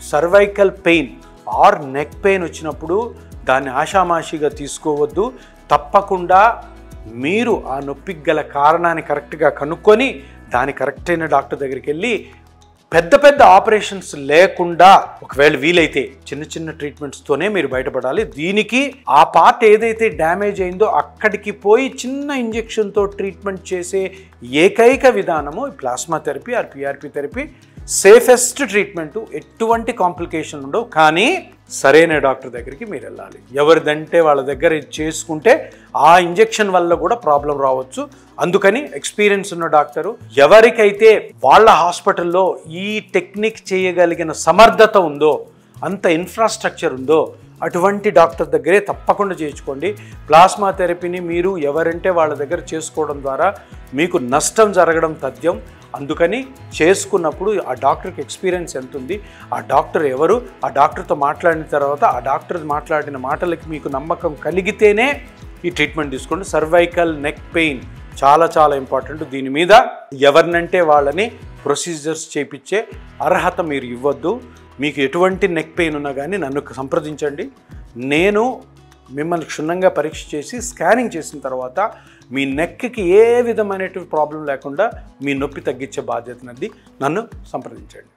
Cervical pain or neck pain వచ్చినప్పుడు దాన్ని ఆషామాషిగా తీసుకోవద్దు. తప్పకుండా మీరు ఆ నొప్పికి గల కారణాన్ని కరెక్ట్గా కనుక్కొని దాని కరెక్ట్ అయిన డాక్టర్ దగ్గరికి వెళ్ళి పెద్ద పెద్ద ఆపరేషన్స్ లేకుండా ఒకవేళ వీలైతే చిన్న చిన్న ట్రీట్మెంట్స్తోనే మీరు బయటపడాలి. దీనికి ఆ పార్ట్ ఏదైతే డ్యామేజ్ అయిందో అక్కడికి పోయి చిన్న ఇంజెక్షన్తో ట్రీట్మెంట్ చేసే ఏకైక విధానము plasma therapy are PRP therapy. Safest treatment, ఎటువంటి కాంప్లికేషన్ ఉండవు. కానీ సరైన డాక్టర్ దగ్గరికి మీరు వెళ్ళాలి. ఎవరిదంటే వాళ్ళ దగ్గర చేసుకుంటే ఆ ఇంజెక్షన్ వల్ల కూడా ప్రాబ్లం రావచ్చు. అందుకని ఎక్స్పీరియన్స్ ఉన్న డాక్టరు, ఎవరికైతే వాళ్ళ హాస్పిటల్లో ఈ టెక్నిక్ చేయగలిగిన సమర్థత ఉందో, అంత ఇన్ఫ్రాస్ట్రక్చర్ ఉందో, అటువంటి డాక్టర్ దగ్గరే తప్పకుండా చేయించుకోండి. ప్లాస్మా థెరపీని మీరు ఎవరంటే వాళ్ళ దగ్గర చేసుకోవడం ద్వారా మీకు నష్టం జరగడం తథ్యం. అందుకని చేసుకున్నప్పుడు ఆ డాక్టర్కి ఎక్స్పీరియన్స్ ఎంత ఉంది, ఆ డాక్టర్ ఎవరు, ఆ డాక్టర్తో మాట్లాడిన తర్వాత ఆ డాక్టర్ మాట్లాడిన మాటలకి మీకు నమ్మకం కలిగితేనే ఈ ట్రీట్మెంట్ తీసుకోండి. సర్వైకల్ నెక్ పెయిన్ చాలా చాలా ఇంపార్టెంట్. దీని మీద ఎవరినంటే వాళ్ళని ప్రొసీజర్స్ చేయించే అర్హత మీరు ఇవ్వద్దు. మీకు ఎటువంటి నెక్ పెయిన్ ఉన్నా కానీ నన్ను సంప్రదించండి. నేను మిమ్మల్ని క్షుణ్ణంగా పరీక్ష చేసి స్కానింగ్ చేసిన తర్వాత మీ నెక్కి ఏ విధమైనటువంటి ప్రాబ్లం లేకుండా మీ నొప్పి తగ్గించే బాధ్యత నన్ను సంప్రదించండి.